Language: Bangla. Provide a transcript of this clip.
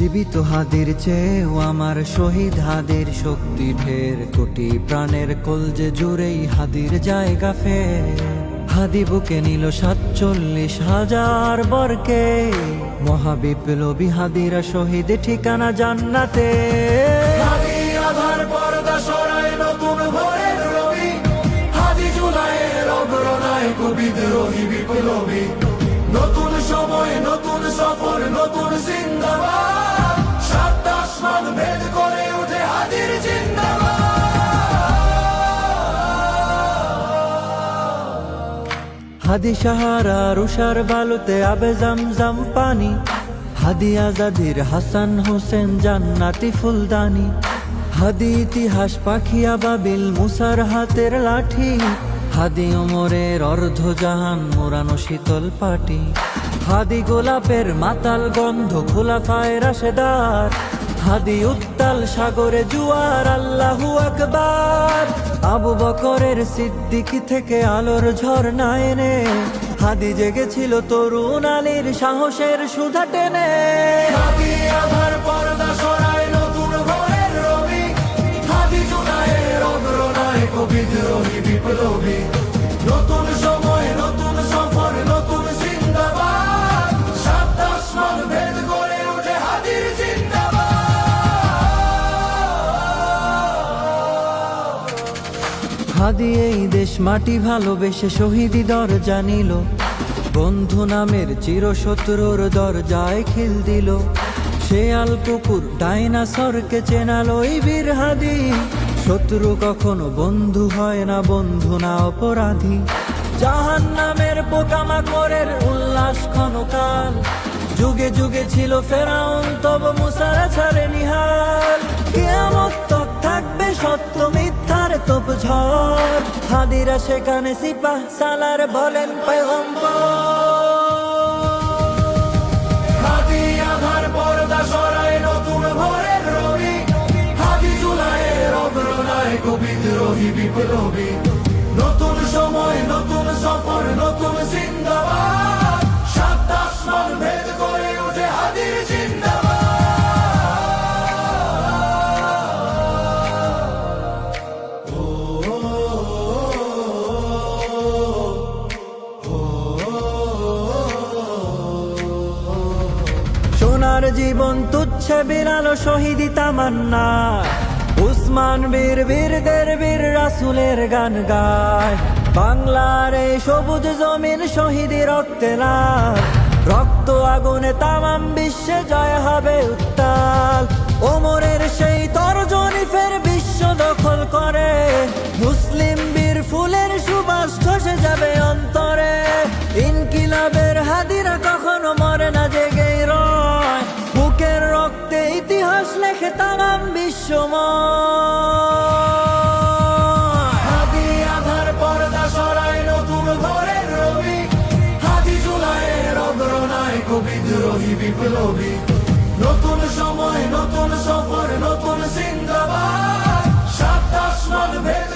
জীবিত হাদির চেয়েও আমার শহীদ হাদির শক্তি ঢের, কোটি প্রাণের কলজে জুড়েই হাদির জায়গা ফের। হাদি বুকে নিল 47,000 বরকে, মহাবিপ্লবী হাদিরা শহীদ ঠিকানা জান্নাতে। হাদি আধার পর্দা সরায় নতুন ভোরের রবি, হাদি জুলাইয়ের অগ্রনায়ক বিদ্রোহী বিপ্লবী। নতুন সময় নতুন সফর নতুন জিন্দাবাদ, 7 আসমান ভেদ করে উঠে হাদির জিন্দাবাদ। হাদি সাহারার উষার বালুতে আবে জামজাম পানি, হাদি আজাদির হাসান হোসেন জান্নাতি ফুলদানি। হাদি ইতিহাস পাখি আবাবিল মুসার হাতের লাঠি, হাদি ওমরের অর্ধজাহান মোরানো শীতল পাটি। হাদি গোলাপের মাতাল গন্ধ খোলাফায়ে রাশেদার, হাদি উত্তাল সাগরে জুয়ার আল্লাহু আকবার। আবু বকরের সিদ্দিকী থেকে আলোর ঝর্ণা এনে, হাদি জেগেছিল তরুণ আলীর সাহসের সুধা টেনে। হাদি আধার পর্দা সরায় নতুন ভোরের রবি, হাদি জুলাইয়ের অগ্রনায়ক বিদ্রোহী বিপ্লবী। নতুন সময় নতুন সফর নতুন জিন্দাবাদ, 7 আসমান ভেদ করে উঠে হাদির জিন্দাবাদ। হাদি এই দেশ মাটি ভালোবেসে শহীদি দরজা নিল, বন্ধু নামের চিরশত্রুর দরজায় খিল দিল। শেয়াল কুকুর ডাইনাসরকে চেনালো এই বীর হাদি, শত্রু কখনো বন্ধু হয় না, বন্ধু না অপরাধী। জাহান্নামের পোকামাকড়ের উল্লাস ক্ষণকাল, যুগে যুগে ছিল ফেরাউন তব মুসারা ছাড়ে নিহাল। কিয়ামত তক থাকবে সত্য মিথ্যার তোপ ঝড়, হাদিরা সেখানে সিপাহ সালার বলেন পয়গম্বর। হাদি আধার পর্দা সরায় নতুন ভোরের রবি, হাদি জুলাইয়ের অগ্রনায়ক বিদ্রোহী বিপ্লবী। নতুন সময় নতুন সফর নতুন জিন্দাবাদ, 7 আসমান ভেদ করে উঠে হাদির সোনার জীবন তুচ্ছে বিরালো শহীদি তামান্না, উসমান বীর বীরদের বীর রাসূলের গান গায়। বাংলার এই সবুজ জমিন শহীদি রক্তে লাল, রক্ত আগুনে তামাম বিশ্বে জয় হবে উত্তাল। ওমরের সেই তর্জনী ফের বিশ্ব দখল করে, মুসলিম বীর ফুলের সুবাস ধসে যাবে অন্তরে। ইনকিলাবের হাদিরা কখনো মরে না, জেগেই রয়, বুকের রক্তে ইতিহাস লেখে তামাম বিশ্বময়। হাদি আধার পর্দা সরায় নতুন ভোরের রবি, হাদি জুলাইয়ের অগ্রনায়ক বিদ্রোহী বিপ্লবী। নতুন সময় নতুন সফর নতুন জিন্দাবাদ, 7 আসমান ভেদ